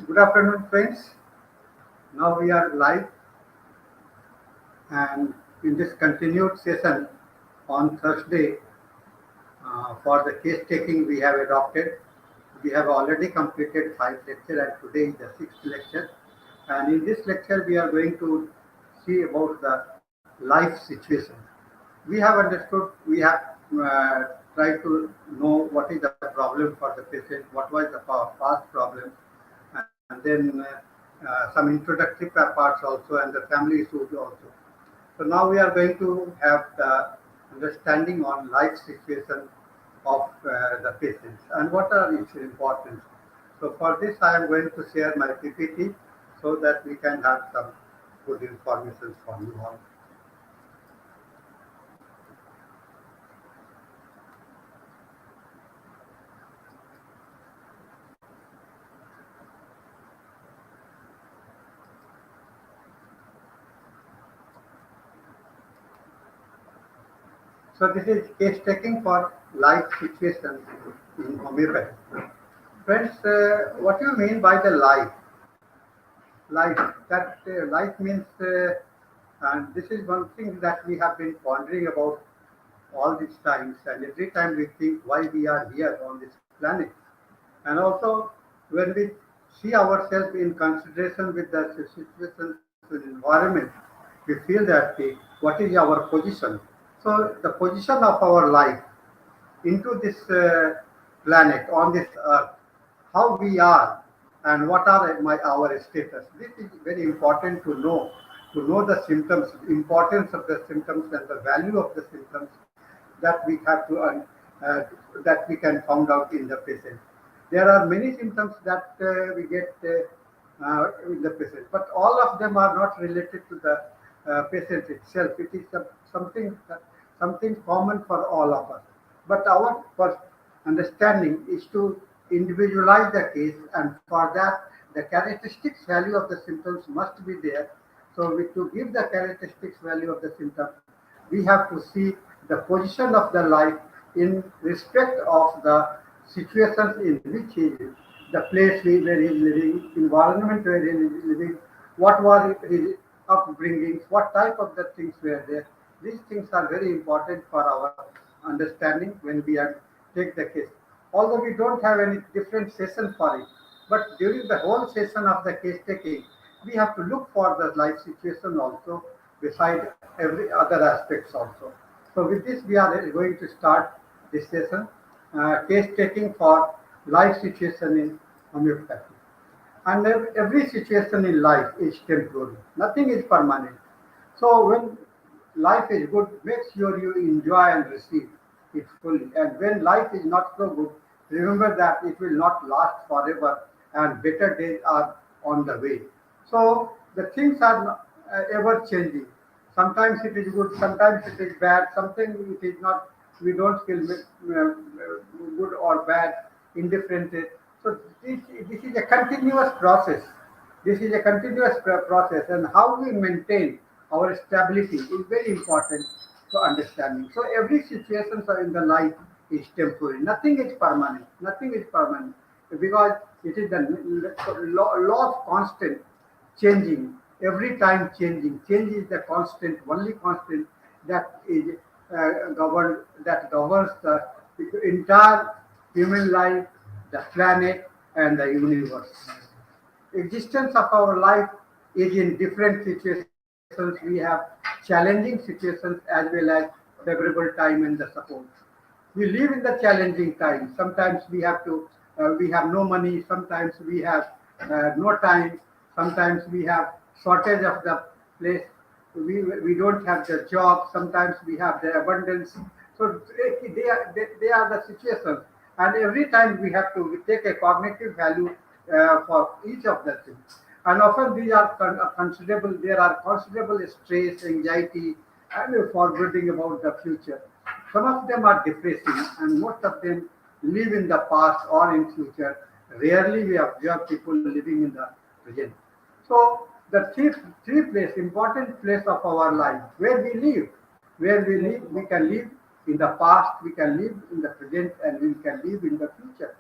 Good afternoon, friends. Now we are live, and in this continued session on Thursday for the case taking we have adopted. We have already completed five lectures, and today is the sixth lecture. And in this lecture, we are going to see about the life situation. We have understood, we have tried to know what is the problem for the patient, what was the past problem, and then some introductory parts also, and the family issues also. So now we are going to have the understanding on life situation of the patients and what are its importance. So for this, I am going to share my PPT so that we can have some good information for you all. So this is case taking for life situations in homeopathy. Friends, what do you mean by the life? Life. That life means, and this is one thing that we have been pondering about all these times, and every time we think why we are here on this planet. And also, when we see ourselves in consideration with the situations and environment, we feel that what is our position. So, the position of our life into this planet on this earth, how we are, and what are our status. This is very important to know the symptoms, importance of the symptoms, and the value of the symptoms that we have to that we can find out in the patient. There are many symptoms that we get in the patient, but all of them are not related to the patient itself. It is something common for all of us. But our first understanding is to individualize the case, and for that, the characteristics value of the symptoms must be there. So, to give the characteristics value of the symptom, we have to see the position of the life in respect of the situations in which he is, the place where he is living, environment where he is living, what was his upbringing, what type of the things were there. These things are very important for our understanding when we are take the case. Although we don't have any different session for it, but during the whole session of the case taking, we have to look for the life situation also, beside every other aspects also. So with this, we are going to start this session, case taking for life situation in homeopathy. And every situation in life is temporary. Nothing is permanent. So when life is good, make sure you enjoy and receive it fully. And when life is not so good, remember that it will not last forever and better days are on the way. So the things are ever changing. Sometimes it is good, sometimes it is bad, something it is not, we don't feel good or bad, indifferent. So this is a continuous process. This is a continuous process, and how we maintain our stability is very important to understanding. So every situation in the life is temporary. Nothing is permanent. Nothing is permanent because it is the law of constant changing, every time changing. Change is the constant, only constant that is that governs the entire human life, the planet, and the universe. Existence of our life is in different situations. We have challenging situations as well as favorable time and the support. We live in the challenging times. Sometimes we have no money. Sometimes we have no time. Sometimes we have shortage of the place. We don't have the job. Sometimes we have the abundance. So they are the situations, and every time we have to take a cognitive value for each of the things. And often these are considerable. There are considerable stress, anxiety, and foreboding about the future. Some of them are depressing, and most of them live in the past or in future. Rarely we observe people living in the present. So the three place, important place of our life, where we can live in the past, we can live in the present, and we can live in the future.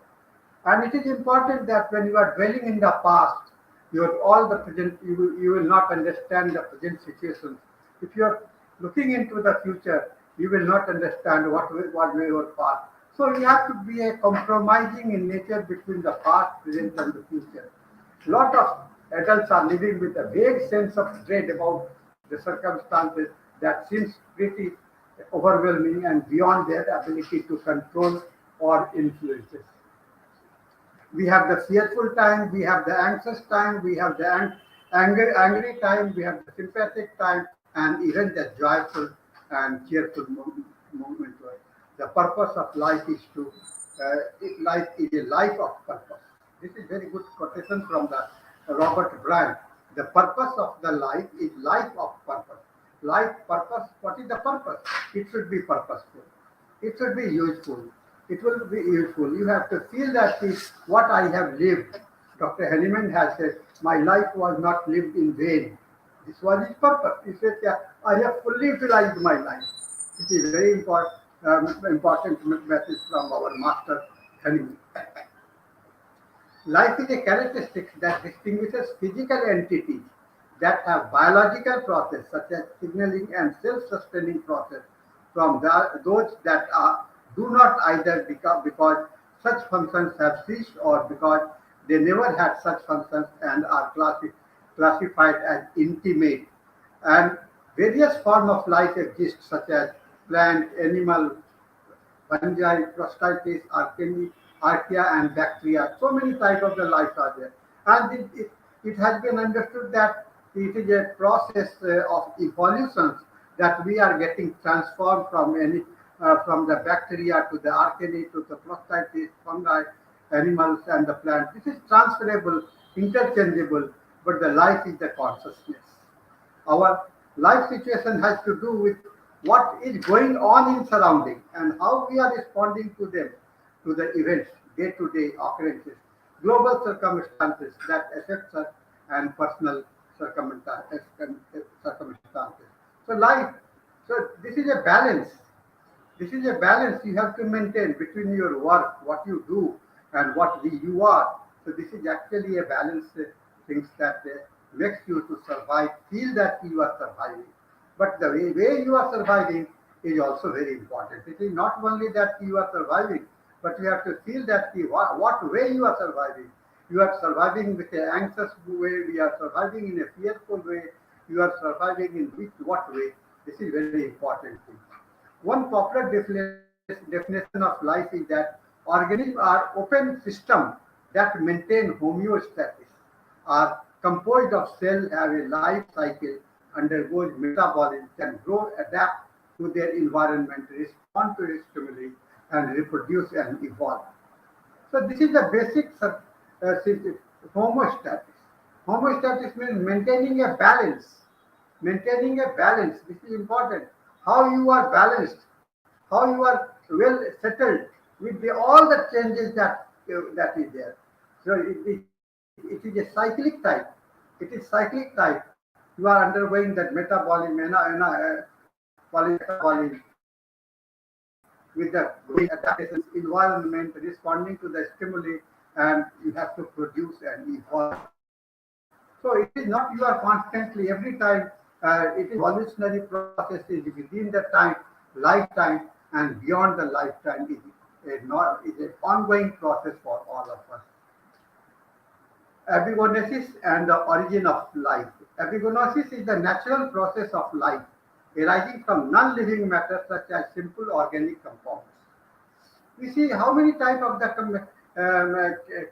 And it is important that when you are dwelling in the past, your all the present, you will not understand the present situations. If you are looking into the future, you will not understand what way your past. So you have to be a compromising in nature between the past, present, and the future. Lot of adults are living with a vague sense of dread about the circumstances that seems pretty overwhelming and beyond their ability to control or influence it. We have the fearful time, we have the anxious time, we have the angry time, we have the sympathetic time, and even the joyful and cheerful moment. The purpose of life is to life is a life of purpose. This is very good quotation from the Robert Brand. The purpose of the life is life of purpose. Life purpose. What is the purpose? It should be purposeful. It should be useful. It will be useful. You have to feel that what I have lived. Dr. Henneman has said, my life was not lived in vain. This was his purpose. He said, yeah, I have fully utilized my life. It is very important message from our master Henneman. Life is a characteristic that distinguishes physical entities that have biological process such as signaling and self-sustaining process from those that do not either because such functions have ceased or because they never had such functions and are classified as intimate. And various forms of life exist such as plant, animal, fungi, prostatitis, archaea, and bacteria. So many types of the life are there. And it has been understood that it is a process of evolutions that we are getting transformed from the bacteria to the archaea to the prostatitis, fungi, animals, and the plant. This is transferable, interchangeable, but the life is the consciousness. Our life situation has to do with what is going on in surrounding and how we are responding to them, to the events, day-to-day occurrences, global circumstances that affect us, and personal circumstances. So life, so this is a balance. This is a balance you have to maintain between your work, what you do, and what you are. So this is actually a balance things that makes you to survive, feel that you are surviving. But the way you are surviving is also very important. It is not only that you are surviving, but you have to feel that what way you are surviving. You are surviving with an anxious way, you are surviving in a fearful way, you are surviving in what way. This is very important thing. One popular definition of life is that organisms are open systems that maintain homeostasis, are composed of cells, have a life cycle, undergoes metabolism, can grow, adapt to their environment, respond to stimuli, and reproduce and evolve. So this is the basic homeostasis. Homeostasis means maintaining a balance. Maintaining a balance. This is important. How you are balanced, how you are well settled with all the changes that is there. So it is a cyclic type. It is cyclic type. You are undergoing that metabolism, metabolism with the growing adaptations, environment, responding to the stimuli, and you have to produce and evolve. So it is not you are constantly every time. It is evolutionary process is within the time, lifetime, and beyond the lifetime is an ongoing process for all of us. Abigonesis and the origin of life. Abigonesis is the natural process of life arising from non-living matter such as simple organic compounds. We see how many types of the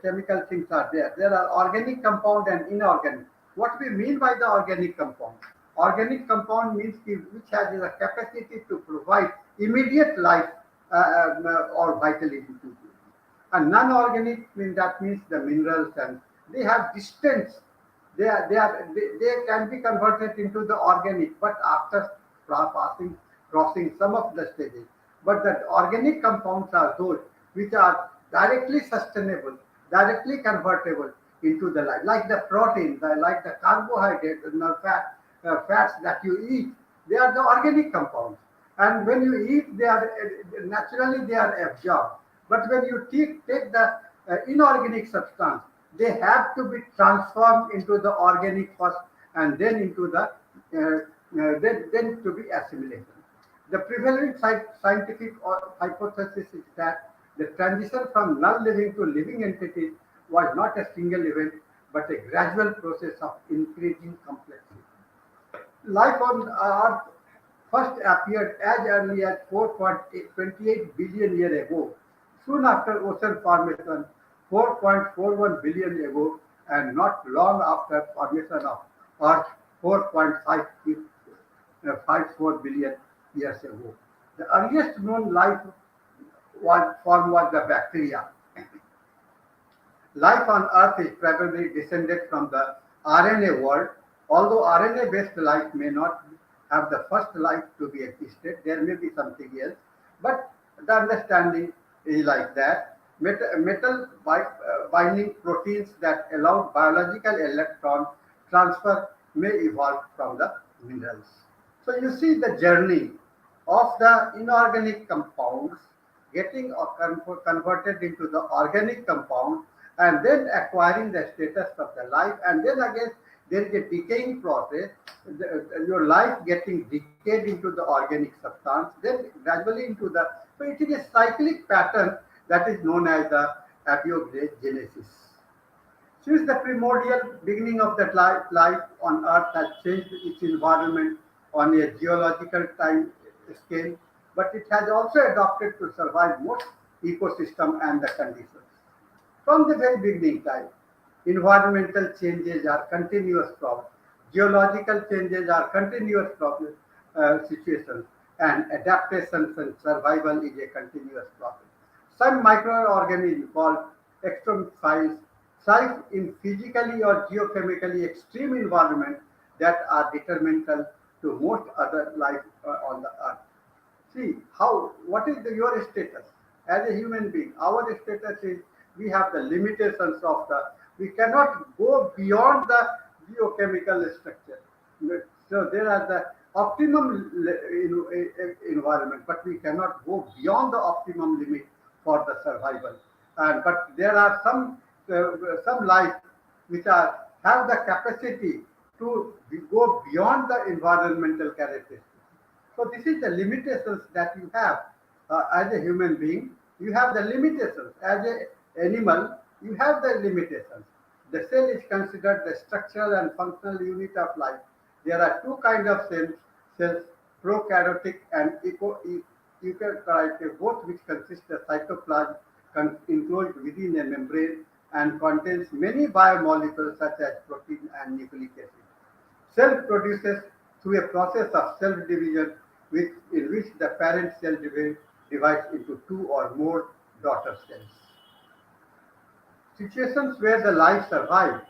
chemical things are there. There are organic compound and inorganic. What we mean by the organic compound? Organic compound means which has the capacity to provide immediate life or vitality to you. And non-organic that means the minerals and they have distance. They can be converted into the organic, but after crossing some of the stages. But the organic compounds are those which are directly sustainable, directly convertible into the life, like the protein, like the carbohydrate, and the fats that you eat. They are the organic compounds, and when you eat, they are naturally they are absorbed. But when you take the inorganic substance. They have to be transformed into the organic first, and then into the then to be assimilated. The prevalent scientific hypothesis is that the transition from non-living to living entities was not a single event, but a gradual process of increasing complexity. Life on Earth first appeared as early as 4.28 billion years ago, soon after ocean formation 4.41 billion ago, and not long after formation of Earth 4.54 billion years ago. The earliest known life form was the bacteria. Life on Earth is probably descended from the RNA world. Although RNA-based life may not have the first life to be existed, there may be something else. But the understanding is like that. Metal binding proteins that allow biological electron transfer may evolve from the minerals. So you see the journey of the inorganic compounds getting converted into the organic compound, and then acquiring the status of the life, and then again there is a decaying process, your life getting decayed into the organic substance, then gradually into the, so it is a cyclic pattern that is known as the abiogenesis. Since the primordial beginning of that life on Earth has changed its environment on a geological time scale, but it has also adapted to survive most ecosystem and the conditions. From the very beginning time, environmental changes are continuous problems. Geological changes are continuous situations, and adaptations and survival is a continuous process. Some microorganisms called extremophiles thrive in physically or geochemically extreme environments that are detrimental to most other life on the earth. See how, what is your status as a human being? Our status is we have the limitations of the, we cannot go beyond the geochemical structure. So there are the optimum environment, but we cannot go beyond the optimum limit for the survival. And but there are some life which are have the capacity to go beyond the environmental characteristics. So this is the limitations that you have as a human being. You have the limitations as a animal. You have the limitations. The cell is considered the structural and functional unit of life. There are two kinds of cells, prokaryotic and eukaryotic, both which consist of cytoplasm enclosed within a membrane and contains many biomolecules such as protein and nucleic acid. Cell produces through a process of self-division in which the parent cell divides into two or more daughter cells. Situations where the life survives.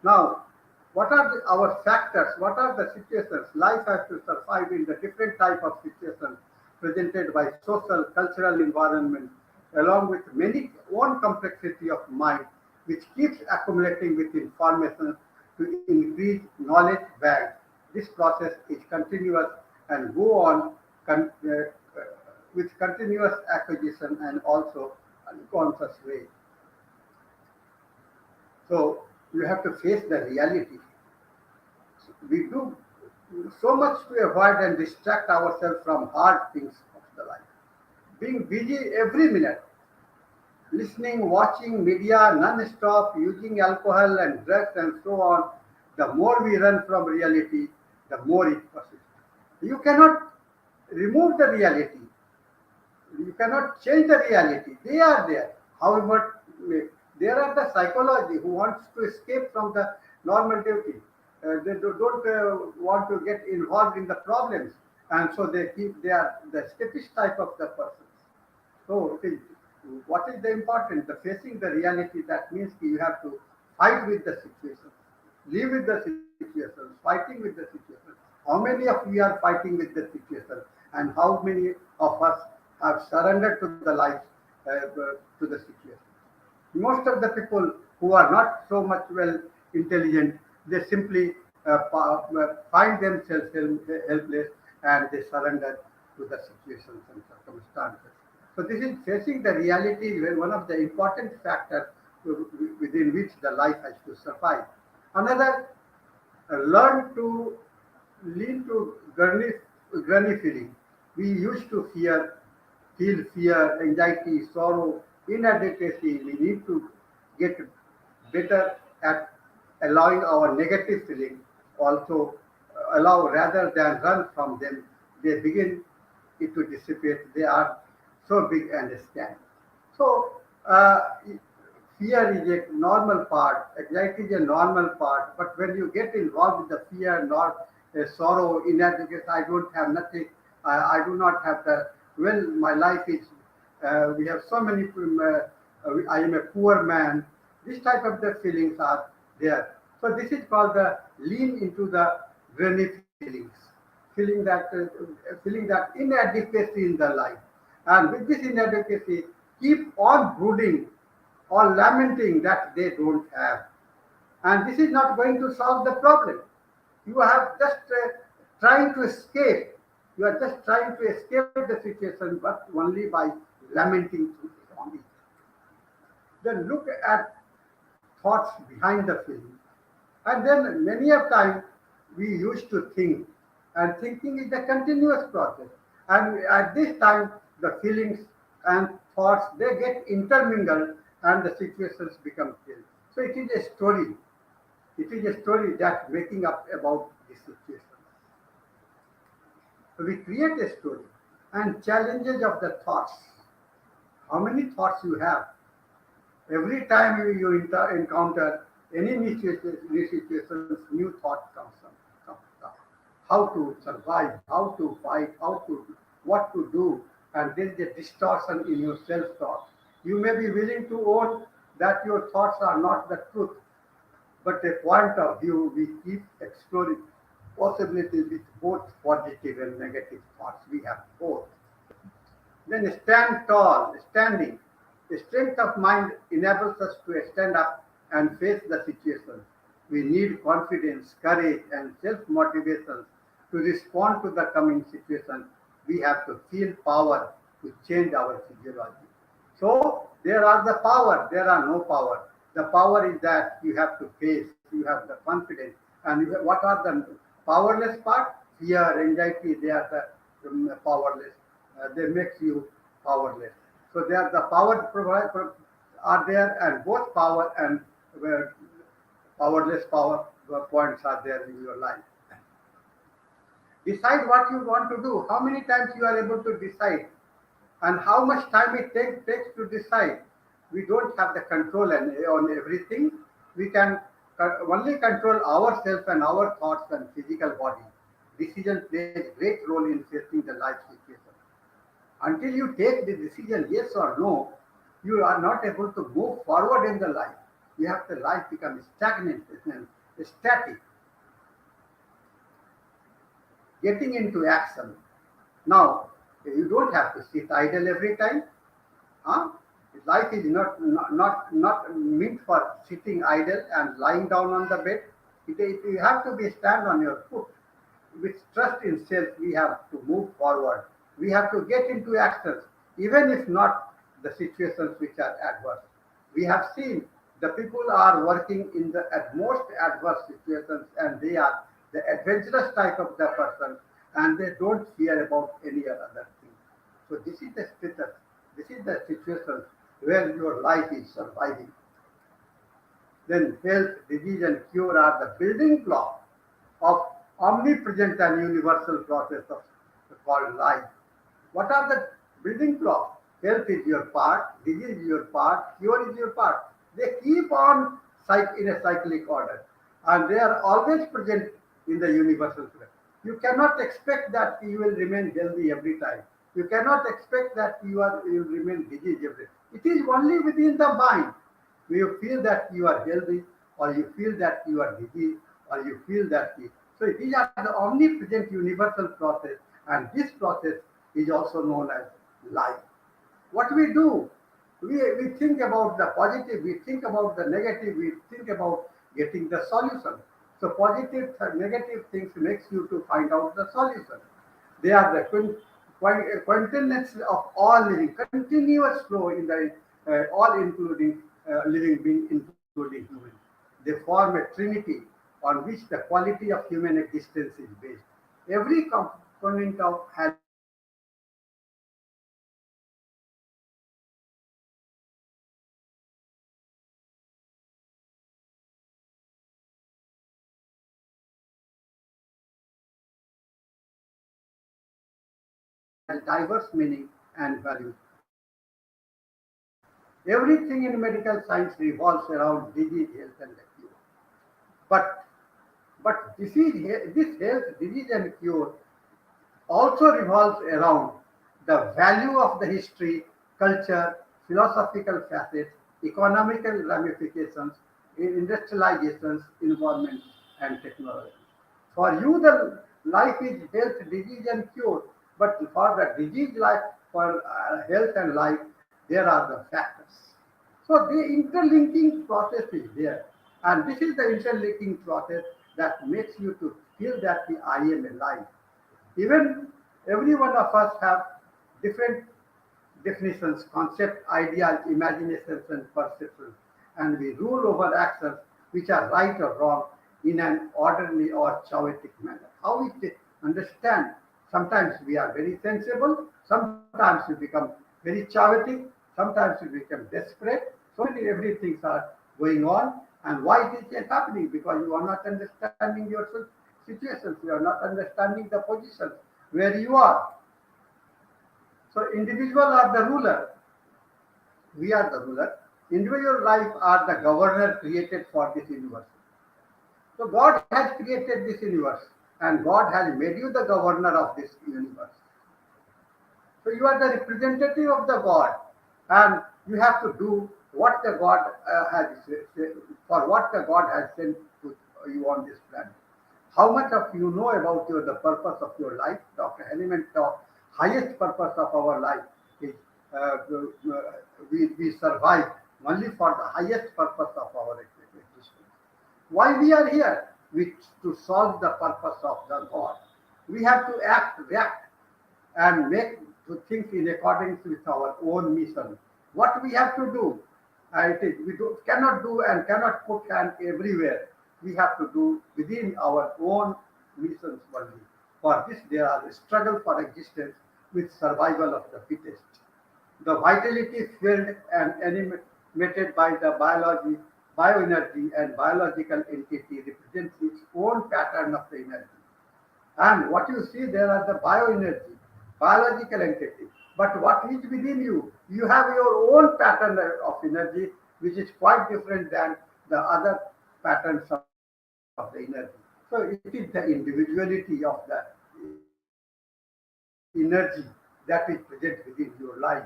Now, what are our factors? What are the situations life has to survive in the different type of situations presented by social, cultural environment, along with many own complexity of mind, which keeps accumulating with information to increase knowledge bank. This process is continuous and go on with continuous acquisition and also unconscious way. So you have to face the reality. We do so much to avoid and distract ourselves from hard things of the life. Being busy every minute, listening, watching media non-stop, using alcohol and drugs and so on, the more we run from reality, the more it persists. You cannot remove the reality. You cannot change the reality. They are there. However, there are the psychology who wants to escape from the normal duty. They don't want to get involved in the problems, and so they are the escapist type of the persons. So what is the important? The facing the reality. That means you have to fight with the situation, live with the situation, fighting with the situation. How many of you are fighting with the situation, and how many of us have surrendered to the life to the situation? Most of the people who are not so much well intelligent, they simply find themselves helpless and they surrender to the situations and circumstances. So this is facing the reality where one of the important factors within which the life has to survive. Another, learn to lean to gurney feeling. We used to feel fear, anxiety, sorrow, inadequacy. We need to get better at allowing our negative feelings also allow rather than run from them. They begin it to dissipate. They are so big and scant. So fear is a normal part, anxiety is a normal part, but when you get involved with the fear, not sorrow, inadequacy, I don't have nothing, I do not have the, well, my life is, we have so many, I am a poor man, this type of the feelings are there. So this is called the lean into the granny feelings, feeling that inadequacy in the life. And with this inadequacy, keep on brooding or lamenting that they don't have. And this is not going to solve the problem. You have just trying to escape. You are just trying to escape the situation, but only by lamenting on it. Then look at thoughts behind the feeling. And then many a time we used to think, and thinking is a continuous process. And at this time, the feelings and thoughts they get intermingled, and the situations become real. So it is a story. It is a story that making up about the situation. So we create a story and challenges of the thoughts. How many thoughts you have? Every time you encounter any new situations, new thought comes up. How to survive, how to fight, what to do, and there is a distortion in your self-thought. You may be willing to own that your thoughts are not the truth, but a point of view we keep exploring possibilities with both positive and negative thoughts. We have both. Then stand tall, standing. The strength of mind enables us to stand up and face the situation. We need confidence, courage, and self motivation to respond to the coming situation. We have to feel power to change our physiology. So there are the power, there are no power. The power is that you have to face, you have the confidence. And what are the powerless part? Fear, anxiety, they are the powerless. They makes you powerless. So they are the are there, and both power and uh, powerless power points are there in your life. Decide what you want to do. How many times you are able to decide, and how much time it takes to decide. We don't have the control on everything. We can only control ourselves and our thoughts and physical body. Decision plays a great role in facing the life situation. Until you take the decision yes or no, you are not able to move forward in the life. You have the life become stagnant and static. Getting into action. Now, you don't have to sit idle every time. Huh? Life is not meant for sitting idle and lying down on the bed. You have to be stand on your foot. With trust in self, we have to move forward. We have to get into actions, even if not the situations which are adverse. We have seen the people are working in the at most adverse situations, and they are the adventurous type of the person, and they don't fear about any other thing. So this is the status. This is the situation where your life is surviving. Then health, disease, and cure are the building block of omnipresent and universal process of called life. What are the building blocks? Health is your part, disease is your part, cure is your part. They keep on in a cyclic order, and they are always present in the universal plan. You cannot expect that you will remain healthy every time. You cannot expect that you will remain disease every time. It is only within the mind. You feel that you are healthy, or you feel that you are diseased, or you feel that so these are the omnipresent universal process, and this process is also known as life. What we do, we think about the positive, we think about the negative, we think about getting the solution. So positive and negative things makes you to find out the solution. They are the quintessence of all living, continuous flow in the all including living being, including human. They form a trinity on which the quality of human existence is based. Every component of has value, and every component has diverse meaning and value. Everything in medical science revolves around disease, health, and the cure. But this health, disease, and cure also revolves around the value of the history, culture, philosophical facets, economical ramifications, industrializations, environment, and technology. For you, the life is health, disease, and cure. But for the disease life, for health and life, there are the factors. So the interlinking process is there. And this is the interlinking process that makes you to feel that I am alive. Even every one of us have different definitions, concepts, ideas, imaginations, and perceptions, and we rule over actions which are right or wrong in an orderly or chaotic manner. How we understand? Sometimes we are very sensible, sometimes we become very chaotic, sometimes we become desperate. So many everything are going on, and why it is happening? Because you are not understanding your situations, you are not understanding the positions where you are. So individual are the ruler. We are the ruler. Individual life are the governor created for this universe. So God has created this universe, and God has made you the governor of this universe. So you are the representative of the God, and you have to do what the God for what the God has sent to you on this planet. How much of you know about the purpose of your life? Dr. Heliman talked, highest purpose of our life is we survive only for the highest purpose of our existence. Why we are here? To solve the purpose of the God. We have to react, and make to think in accordance with our own mission. What we have to do, I think cannot do and cannot put hand everywhere. We have to do within our own missions only. For this, there are a struggle for existence with survival of the fittest. The vitality filled and animated by the biology, bioenergy, and biological entity represents its own pattern of the energy. And what you see there are the bioenergy, biological entity. But what is within you? You have your own pattern of energy, which is quite different than the other patterns of the energy. So it is the individuality of the energy that is present within your life.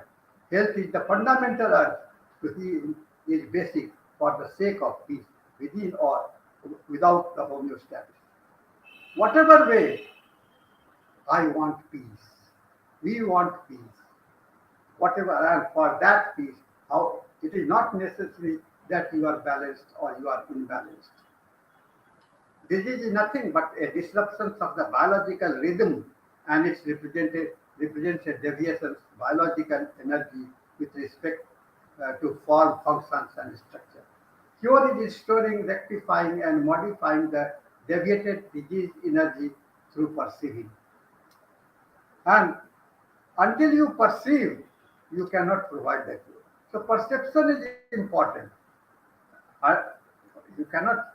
Health is the fundamental urge to heal is basic for the sake of peace within or without the homeostasis. Whatever way, I want peace. We want peace. Whatever, and for that peace, how it is not necessary that you are balanced or you are imbalanced. Disease is nothing but a disruption of the biological rhythm, and it's represents a deviation biological energy with respect to form, functions, and structure. Cure is restoring, rectifying, and modifying the deviated disease energy through perceiving. And until you perceive, you cannot provide the cure. So perception is important. Uh, you cannot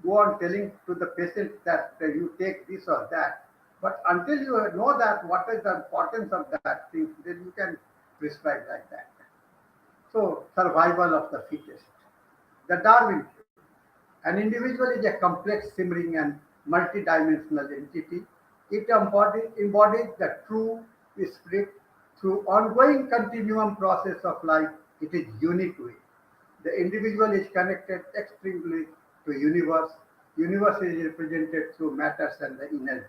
go on telling to the patient that you take this or that. But until you know that what is the importance of that thing, then you can prescribe like that. So survival of the fittest. The Darwin theory. An individual is a complex, simmering, and multidimensional entity. It embodies the true spirit through ongoing continuum process of life. It is unique way. The individual is connected extremely to universe. Universe is represented through matters and the energy.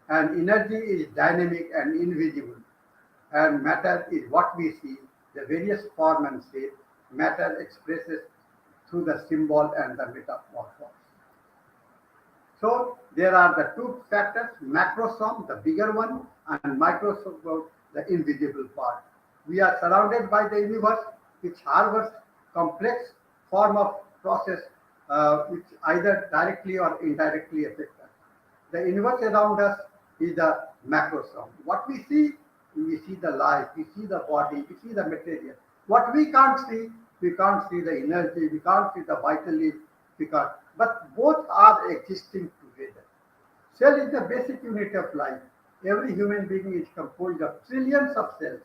And energy is dynamic and invisible. And matter is what we see, the various form and shape. Matter expresses through the symbol and the metaphor. So there are the two factors, macrosome, the bigger one, and microsome, the invisible part. We are surrounded by the universe, which harbors complex form of process which either directly or indirectly affect us. The universe around us is the macrosome. What we see the life, we see the body, we see the material. What we can't see the energy, we can't see the vitality, we can't. But both are existing together. Cell is the basic unit of life. Every human being is composed of trillions of cells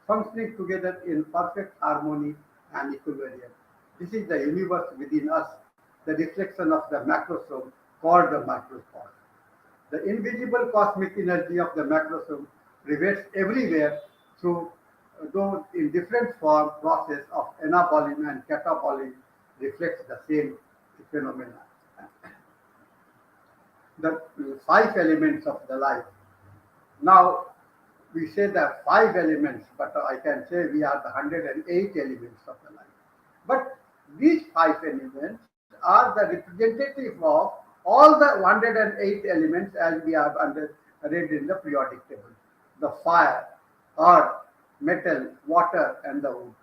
functioning together in perfect harmony and equilibrium. This is the universe within us, the reflection of the macrosome called the microsome. The invisible cosmic energy of the macrosome pervades everywhere through, though in different form, process of anabolism and catabolism reflects the same phenomena. The five elements of the life. Now, we say the five elements, but I can say we are the 108 elements of the life. But these five elements are the representative of all the 108 elements as we have read in the periodic table. The fire, earth, metal, water, and the wood.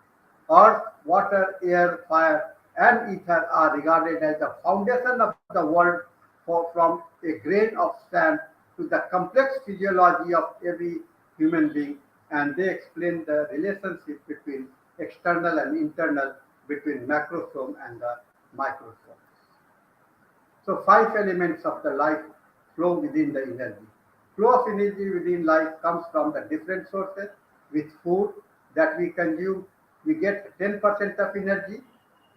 Earth, water, air, fire, and ether are regarded as the foundation of the world from a grain of sand to the complex physiology of every human being, and they explain the relationship between external and internal, between macrosome and the microsome. So five elements of the life flow within the energy. Flow of energy within life comes from the different sources. With food that we consume, we get 10% of energy.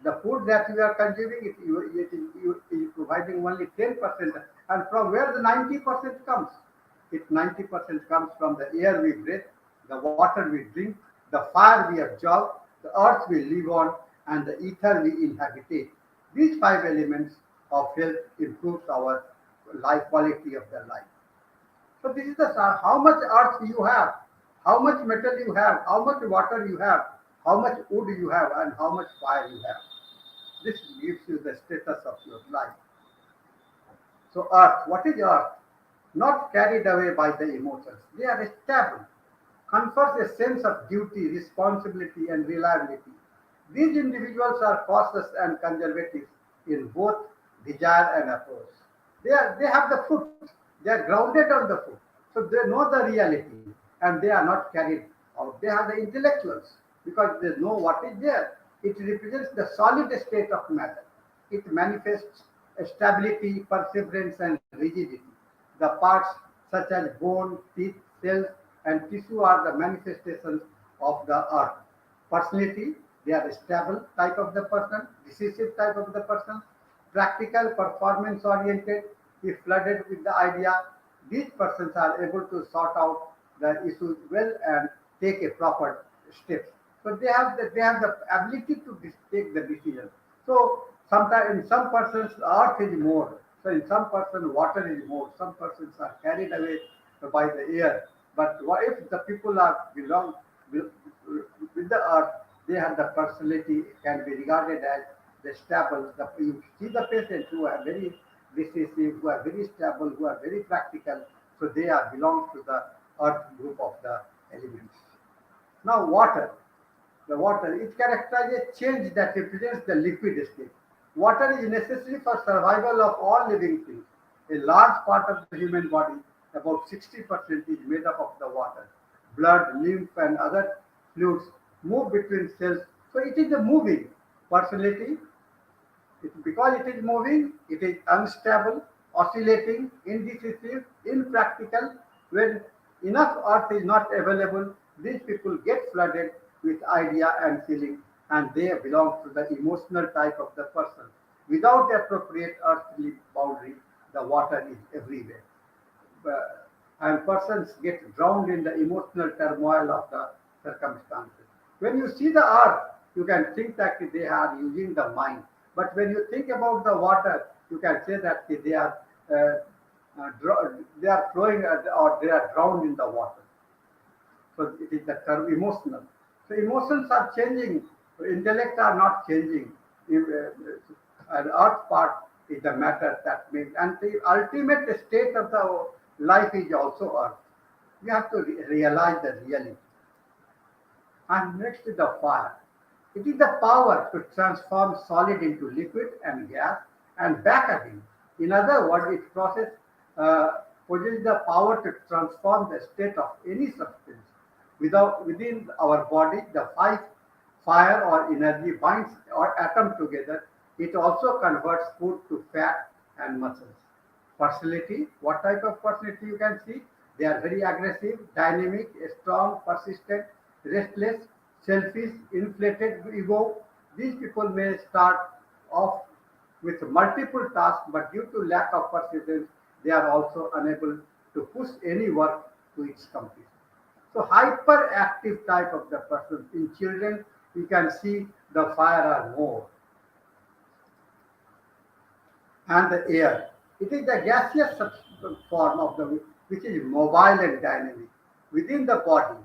The food that we are consuming, it is providing only 10%. And from where the 90% comes? It 90% comes from the air we breathe, the water we drink, the fire we absorb, the earth we live on, and the ether we inhabit. These five elements of health improves our life quality of the life. So this is the how much earth you have, how much metal you have, how much water you have, how much wood you have, and how much fire you have. This gives you the status of your life. So earth, what is earth? Not carried away by the emotions. They are stable, confers a sense of duty, responsibility, and reliability. These individuals are cautious and conservative in both desire and approach. They have the foot. They are grounded on the foot. So they know the reality and they are not carried out. They are the intellectuals because they know what is there. It represents the solid state of matter. It manifests stability, perseverance, and rigidity. The parts such as bone, teeth, cells, and tissue are the manifestations of the earth. Personality, they are a stable type of the person, decisive type of the person, practical, performance oriented, if flooded with the idea. These persons are able to sort out the issues well and take a proper steps. So they have the ability to take the decision. So sometimes in some persons earth is more. So in some person water is more. Some persons are carried away by the air. But what if the people are belong with the earth? They have the personality can be regarded as the stable. You see the patients who are very decisive, who are very stable, who are very practical. So they are belong to the earth group of the elements. Now water. The water, it characterizes a change that represents the liquid state. Water is necessary for survival of all living things. A large part of the human body, about 60%, is made up of the water. Blood, lymph, and other fluids move between cells. So it is a moving personality. Because it is moving, it is unstable, oscillating, indecisive, impractical. When enough earth is not available, these people get flooded with idea and feeling, and they belong to the emotional type of the person. Without appropriate earthly boundary, the water is everywhere. And persons get drowned in the emotional turmoil of the circumstances. When you see the earth, you can think that they are using the mind. But when you think about the water, you can say that they are flowing or they are drowned in the water. So it is the term emotional. So emotions are changing, intellect are not changing. And earth part is the matter that means, and the ultimate state of the life is also earth. We have to realize the reality. And next is the fire. It is the power to transform solid into liquid and gas and back again. In other words, uh, possesses the power to transform the state of any substance. Within our body, the fire or energy binds our atom together. It also converts food to fat and muscles. Personality, what type of personality you can see? They are very aggressive, dynamic, strong, persistent, restless, selfish, inflated ego. These people may start off with multiple tasks, but due to lack of persistence, they are also unable to push any work to its completion. So hyperactive type of the person. In children, you can see the fire are more. And the air. It is the gaseous form of the which is mobile and dynamic. Within the body,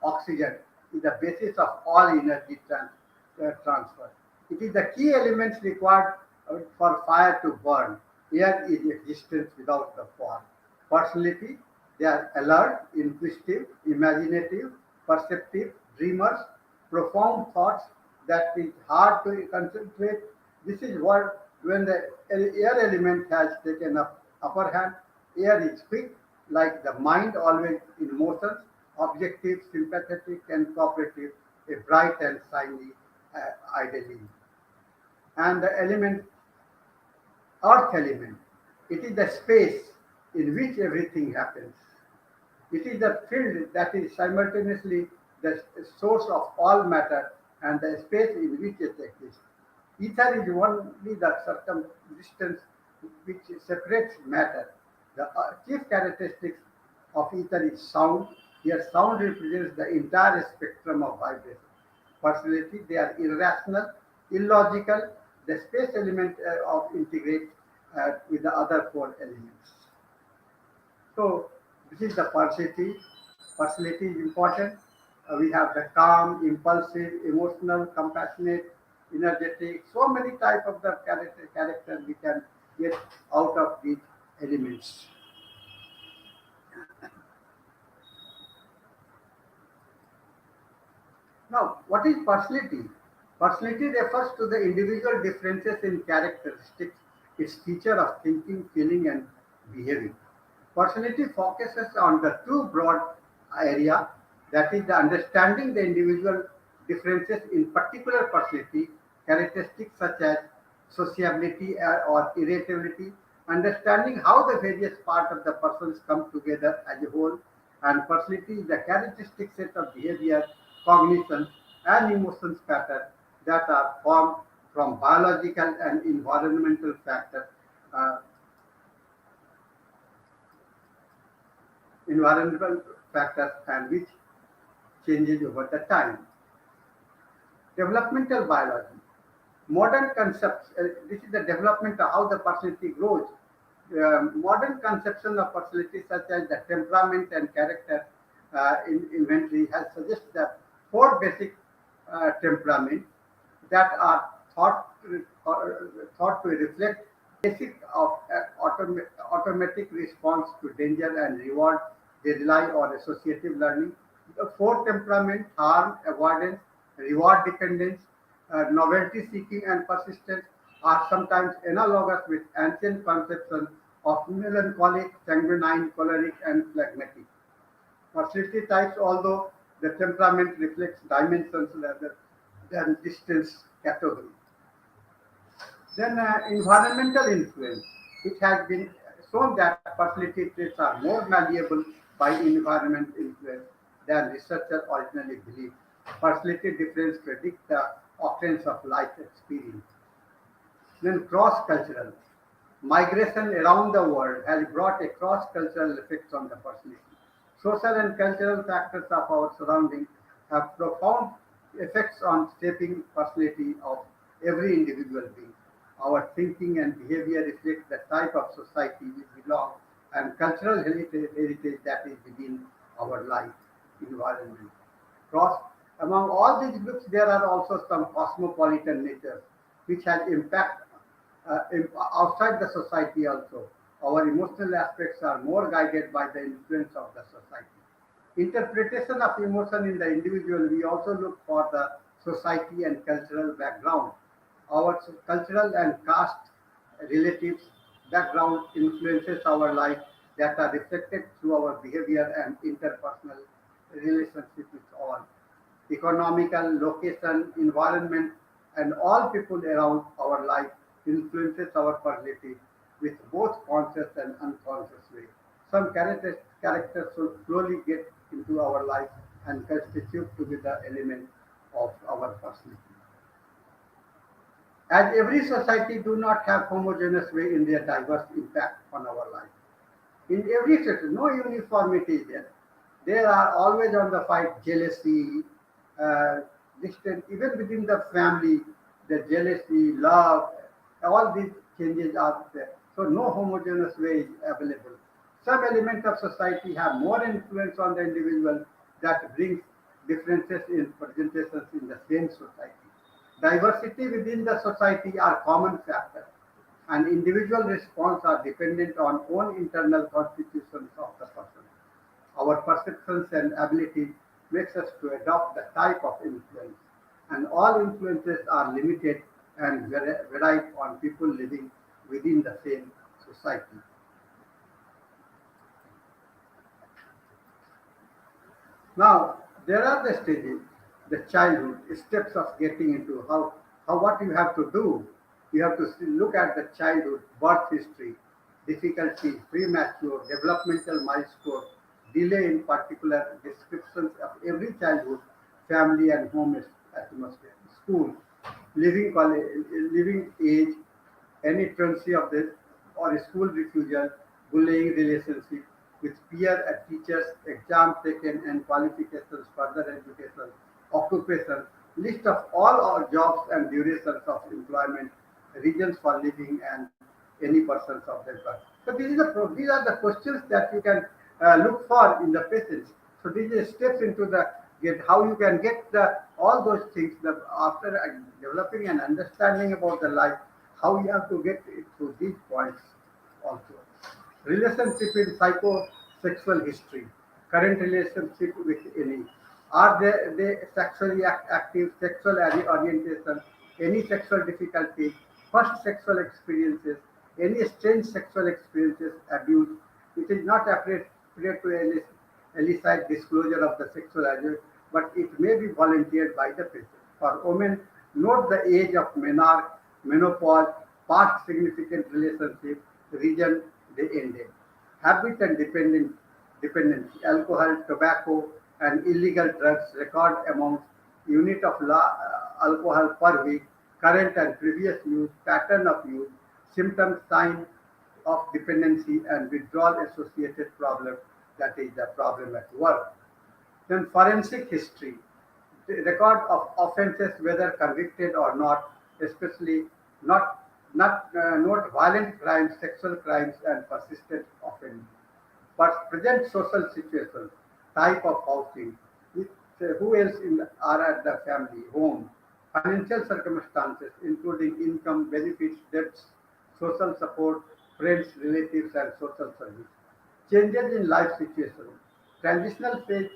oxygen is the basis of all energy transfer. It is the key elements required for fire to burn. Air is existence without the fire. Personality, they are alert, inquisitive, imaginative, perceptive, dreamers, profound thoughts that is hard to concentrate. This is what when the air element has taken up upper hand, air is quick, like the mind always in motion, objective, sympathetic, and cooperative, a bright and shiny ideally. And the element earth element, it is the space in which everything happens. It is the field that is simultaneously the source of all matter and the space in which it exists. Ether is only the circumdistance which separates matter. The chief characteristics of ether is sound. Here, sound represents the entire spectrum of vibration. Personality, they are irrational, illogical. The space element of integrates with the other four elements. So this is the personality. Personality is important. We have the calm, impulsive, emotional, compassionate, energetic. So many type of the character we can get out of these elements. Now, what is personality? Personality refers to the individual differences in characteristics, its feature of thinking, feeling, and behaving. Personality focuses on the two broad area, that is the understanding the individual differences in particular personality characteristics such as sociability or irritability, understanding how the various parts of the persons come together as a whole, and personality is the characteristic set of behavior, cognition, and emotions pattern that are formed from biological and environmental factors, uh, environmental factors, and which changes over the time. Developmental biology. Modern concepts, this is the development of how the personality grows. Modern conception of personality, such as the temperament and character inventory, has suggested that four basic temperaments that are thought to reflect basic of automatic response to danger and reward. They rely on associative learning. The four temperament: harm, avoidance, reward dependence, novelty seeking, and persistence are sometimes analogous with ancient conceptions of melancholic, sanguine, choleric, and phlegmatic. Personality types, although the temperament reflects dimensions rather than distance category. Then environmental influence. It has been shown that personality traits are more malleable by environment influence than researchers originally believed. Personality difference predict the occurrence of life experience. Then cross-cultural. Migration around the world has brought a cross-cultural effects on the personality. Social and cultural factors of our surroundings have profound effects on shaping personality of every individual being. Our thinking and behavior reflect the type of society we belong and cultural heritage that is within our life environment. Cross Among all these groups, there are also some cosmopolitan natures which has impact outside the society also. Our emotional aspects are more guided by the influence of the society. Interpretation of emotion in the individual, we also look for the society and cultural background. Our cultural and caste relatives background influences our life that are reflected through our behavior and interpersonal relationship with all. Economical, location, environment, and all people around our life influences our personality with both conscious and unconscious way. Some characters will slowly get into our life and constitute to be the element of our personality. As every society do not have homogeneous way in their diverse impact on our life. In every sector, no uniformity is there. There are always on the fight jealousy, uh, distant, even within the family, the jealousy, love, all these changes are there. So no homogeneous way is available. Some element of society have more influence on the individual that brings differences in presentations in the same society. Diversity within the society are common factors and individual response are dependent on own internal constitutions of the person. Our perceptions and ability makes us to adopt the type of influence, and all influences are limited and varied on people living within the same society. Now, there are the stages, the childhood, steps of getting into how what you have to do. You have to look at the childhood, birth history, difficulties, premature, developmental milestone, delay in particular descriptions of every childhood, family and home atmosphere, school, living age, any truancy of this or school refusal, bullying relationship with peer and teachers, exam taken and qualifications, further education, occupation, list of all our jobs and durations of employment, reasons for living and any persons of their birth. So these are the questions that you can look for in the patients. So these are steps into the get how you can get the all those things after developing an understanding about the life, how you have to get it to these points also. Relationship in psychosexual history, current relationship with any. Are they sexually active, sexual orientation, any sexual difficulty, first sexual experiences, any strange sexual experiences, abuse. It is not appropriate to elicit disclosure of the sexual abuse, but it may be volunteered by the patient. For women, note the age of menopause, past significant relationship, region they ended. Habit and dependency, alcohol, tobacco, and illegal drugs, record amounts, unit of alcohol per week, current and previous use, pattern of use, symptoms, sign of dependency, and withdrawal associated problem, that is the problem at work. Then forensic history, the record of offences, whether convicted or not, especially not violent crimes, sexual crimes, and persistent offending. But present social situation, type of housing, with, who else are at the family, home, financial circumstances, including income, benefits, debts, social support, friends, relatives, and social service. Changes in life situation. Transitional phase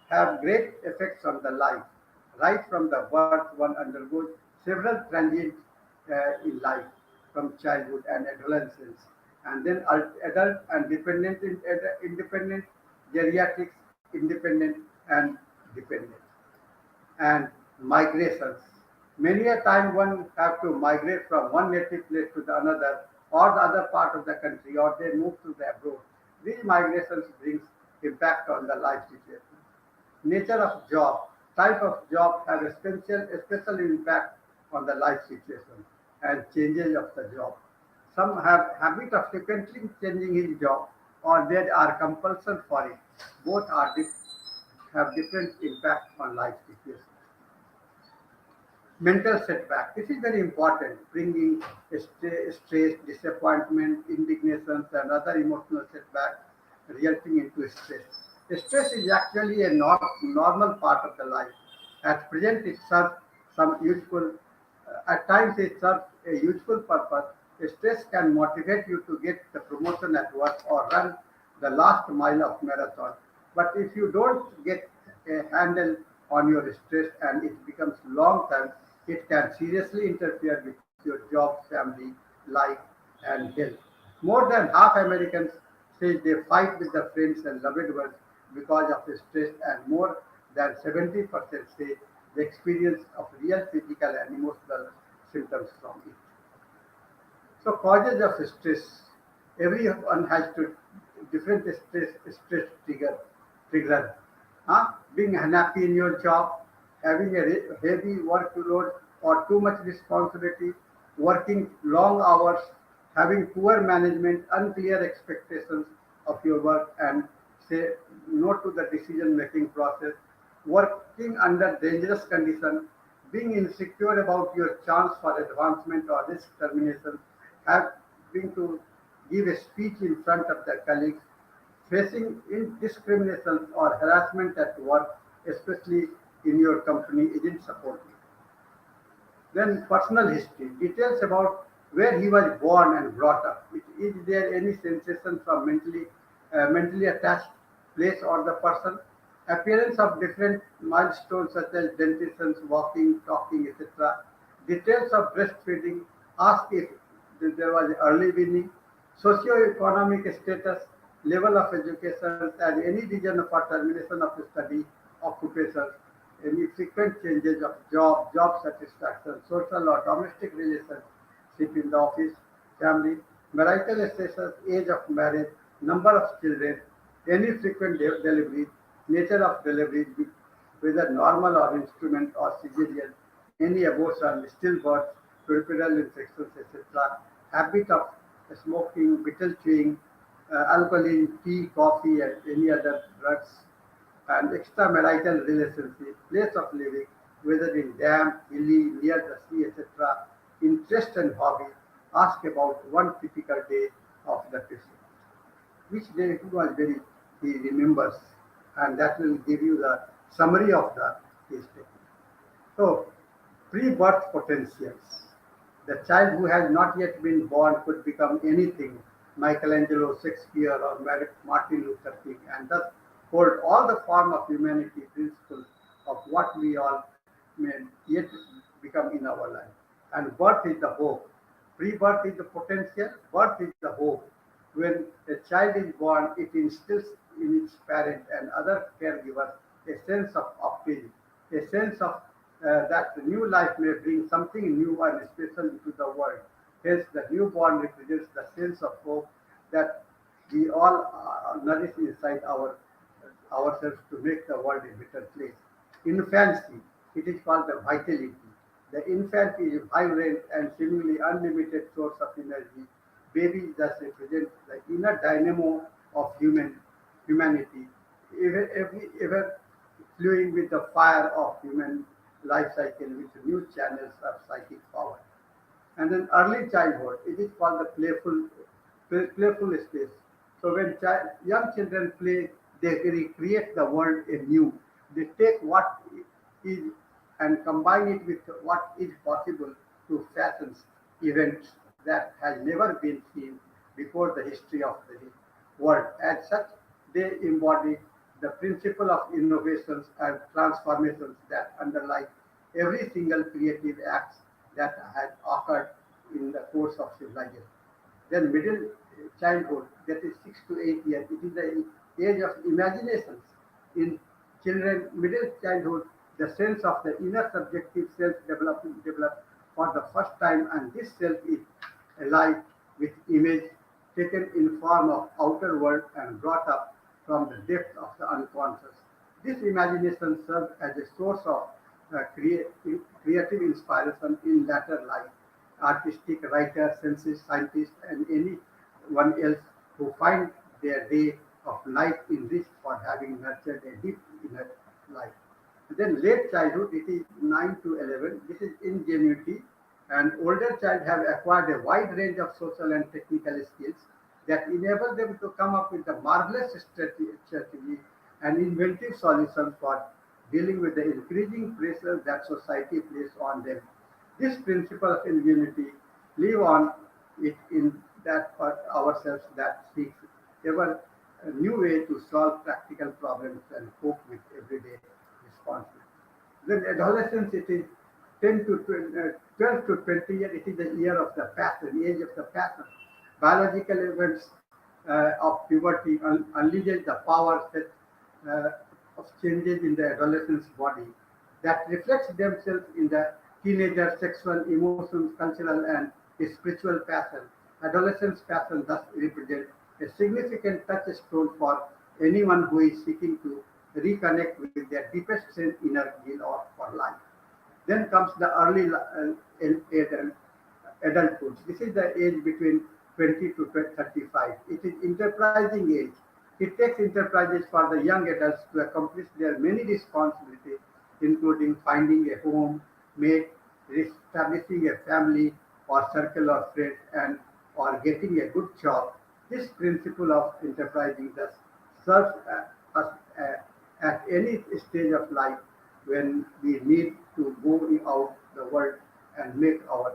have great effects on the life. Right from the birth, one undergoes several transients in life, from childhood and adolescence, and then adult and independent, geriatrics, independent, and dependent, and migrations. Many a time one have to migrate from one native place to the another or the other part of the country, or they move to the abroad. These migrations brings impact on the life situation. Nature of job, type of job have a special impact on the life situation and changes of the job. Some have habit of frequently changing his job or there are compulsion for it. Both have different impact on life situation. Mental setback. This is very important, bringing stress, disappointment, indignations, and other emotional setback resulting into stress. Stress is actually a normal part of the life. At present, it serves some useful, at times it serves a useful purpose. Stress can motivate you to get the promotion at work or run the last mile of marathon. But if you don't get a handle on your stress and it becomes long term, it can seriously interfere with your job, family, life, and health. More than half Americans say they fight with their friends and loved ones because of the stress, and more than 70% say the experience of real physical and emotional symptoms from it. So causes of stress. Everyone has to different stress trigger. Being unhappy in your job, having a heavy workload or too much responsibility, working long hours, having poor management, unclear expectations of your work, and say no to the decision making process, working under dangerous conditions, being insecure about your chance for advancement or risk termination, having to give a speech in front of the colleagues, facing discrimination or harassment at work, especially in your company, isn't supported. Then personal history, details about where he was born and brought up. Is there any sensation from mentally attached place or the person? Appearance of different milestones such as dentitions, walking, talking, etc. Details of breastfeeding. Ask if there was early weaning. Socio-economic status, level of education, and any reason for termination of study, occupation, any frequent changes of job satisfaction, social or domestic relationship in the office, family, marital status, age of marriage, number of children, any frequent delivery, nature of delivery, whether normal or instrument or cesarean, any abortion, stillbirth, peripheral infections, etc., habit of smoking, brittle chewing, alcohol in tea, coffee, and any other drugs, and extramarital relationship, place of living, whether in damp, hilly, near the sea, etc., interest and hobby, ask about one typical day of the patient. Which day it was very he remembers, and that will give you the summary of the case statement. So, pre-birth potentials. The child who has not yet been born could become anything, Michelangelo, Shakespeare, or Martin Luther King, and thus hold all the form of humanity principles of what we all may yet become in our life. And birth is the hope. Pre-birth is the potential, birth is the hope. When a child is born, it instills in its parent and other caregivers a sense of optimism, a sense of that the new life may bring something new and special into the world. Hence, the newborn represents the sense of hope that we all nourish inside ourselves to make the world a better place. Infancy, it is called the vitality. The infant is vibrant and seemingly unlimited source of energy. Baby thus represents the inner dynamo of humanity, ever flowing with the fire of human life cycle with new channels of psychic power. And then early childhood, it is called the playful space. So when young children play, they recreate the world anew. They take what is and combine it with what is possible to fashion events that has never been seen before the history of the world. As such, they embody the principle of innovations and transformations that underlie every single creative act that has occurred in the course of civilization. Then middle childhood, that is 6 to 8 years, it is the age of imaginations. In children, middle childhood, the sense of the inner subjective self develop for the first time, and this self is alive with image taken in form of outer world and brought up from the depth of the unconscious. This imagination serves as a source of creative inspiration in later life. Artistic writers, scientists, and anyone else who find their day of life enriched for having nurtured a deep inner life. Then late childhood, it is 9 to 11. This is ingenuity, and older child have acquired a wide range of social and technical skills that enable them to come up with a marvelous strategy and inventive solutions for dealing with the increasing pressure that society places on them. This principle of ingenuity live on it in that part ourselves that speaks ever a new way to solve practical problems and cope with everyday responsibilities. Then adolescence, it is 10 to 20, 12 to 20 years, it is the year of the passion, age of the passion. Biological events of puberty unleashes the power set uh, of changes in the adolescent's body that reflects themselves in the teenager sexual, emotions, cultural, and spiritual passion. Adolescence passion thus represents a significant touchstone for anyone who is seeking to reconnect with their deepest sense inner will or for life. Then comes the early adulthood. This is the age between 20 to 35. It is enterprising age. It takes enterprises for the young adults to accomplish their many responsibilities, including finding a home, mate, establishing a family or circle of friends, and or getting a good job. This principle of enterprising thus serves us at any stage of life when we need to go out the world and make our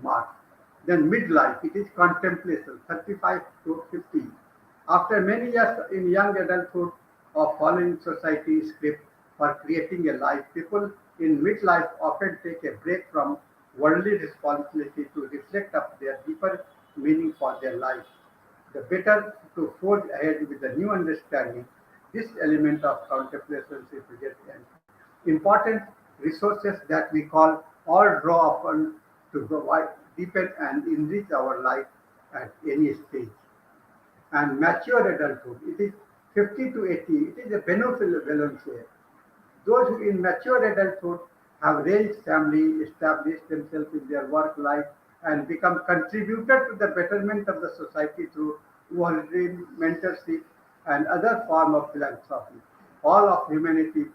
mark. Then midlife, it is contemplation, 35 to 50. After many years in young adulthood of following society script for creating a life, people in midlife often take a break from worldly responsibility to reflect up their deeper meaning for their life. The better to forge ahead with a new understanding, this element of contemplation represents an important resources that we call all draw upon to provide, deepen and enrich our life at any stage. And mature adulthood, it is 50 to 80, it is a benevolence. Those who in mature adulthood have raised family, established themselves in their work life, and become contributed to the betterment of the society through volunteering, mentorship, and other form of philanthropy. All of humanity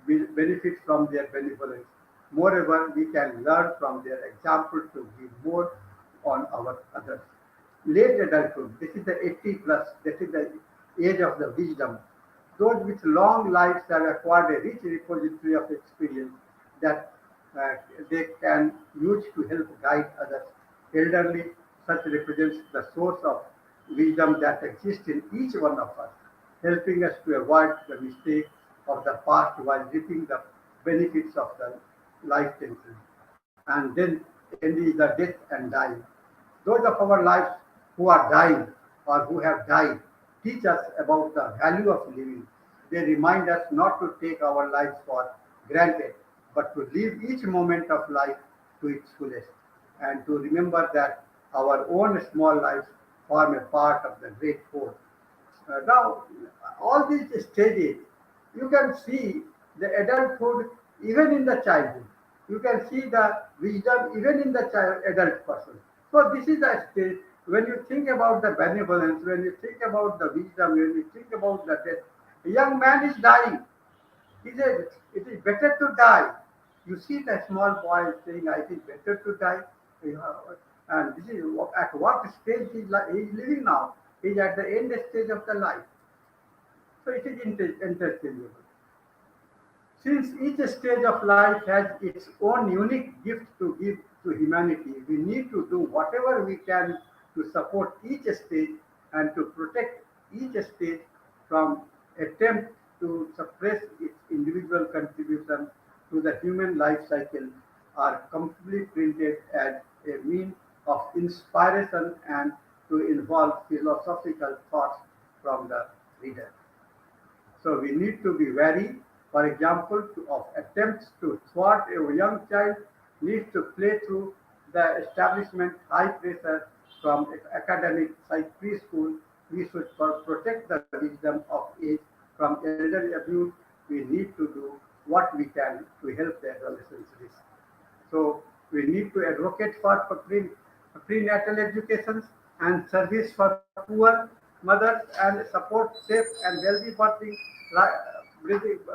will benefit from their benevolence. Moreover, we can learn from their example to give more on our others. Late adulthood, this is the 80 plus, this is the age of the wisdom. Those with long lives have acquired a rich repository of experience that uh, they can use to help guide others. Elderly, such represents the source of wisdom that exists in each one of us, helping us to avoid the mistakes of the past while reaping the benefits of the life tension. And then end is the death and dying. Those of our lives who are dying or who have died teach us about the value of living. They remind us not to take our lives for granted, but to live each moment of life to its fullest, and to remember that our own small lives form a part of the great whole. Now, all these stages, you can see the adulthood even in the childhood. You can see the wisdom even in the adult person. So this is the stage when you think about the benevolence, when you think about the wisdom, when you think about the death. A young man is dying. He said, it is better to die. You see the small boy saying, it is better to die. You know, and this is at what stage he is living now. He is at the end stage of the life. So it is interchangeable. Since each stage of life has its own unique gift to give to humanity, we need to do whatever we can to support each stage and to protect each stage from attempt to suppress its individual contribution to the human life cycle are completely printed as a means of inspiration and to involve philosophical thoughts from the reader. So we need to be wary, for example, of attempts to thwart a young child needs to play through the establishment high pressure from academic side preschool. We should protect the wisdom of age from elderly abuse. We need to do what we can to help the adolescents risk. So we need to advocate for prenatal education and service for poor mothers and support safe and healthy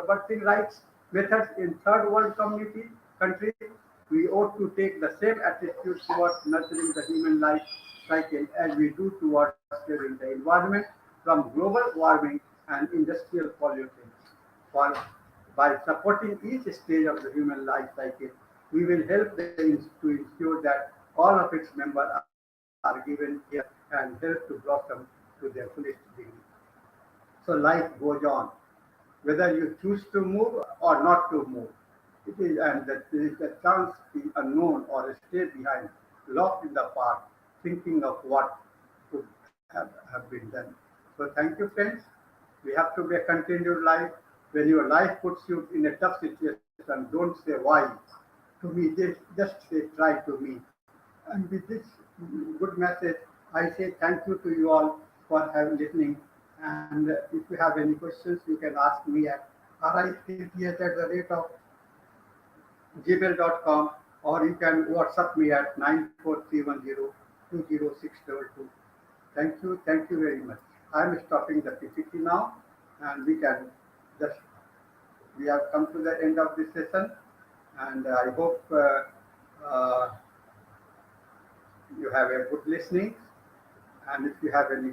birthing rights methods in third world community countries. We ought to take the same attitude towards nurturing the human life cycle as we do towards saving the environment from global warming and industrial pollution. For by supporting each stage of the human life cycle, we will help to ensure that all of its members are given care and help to blossom to their fullest degree. So life goes on, whether you choose to move or not to move. It is, and that there is a chance the unknown or stay behind, locked in the past, thinking of what could have been done. So thank you, friends. We have to be a continued life. When your life puts you in a tough situation, don't say why to me. Just say try to me. And with this good message, I say thank you to you all for having listening. And if you have any questions, you can ask me at riCTH@the rate of gmail.com, or you can WhatsApp me at 94310 20622. Thank you very much. I'm stopping the PPT now, and we can just we have come to the end of this session, and I hope you have a good listening. And if you have any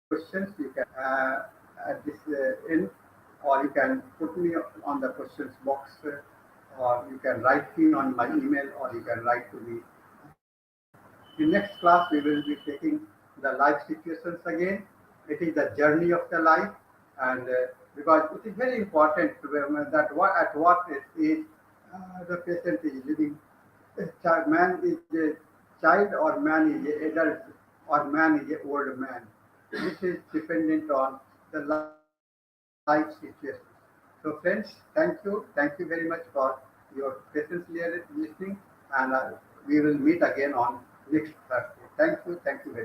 questions, you can at this end, or you can put me on the questions box, or you can write me on my email, or you can write to me. In next class, we will be taking the life situations again. It is the journey of the life, and because it is very important to remember that at what age the patient is living. Man is a child, or man is an adult, or man is an old man. This is dependent on the life situation. So, friends, thank you very much for your patience listening, and we will meet again on next Thursday. Thank you very much.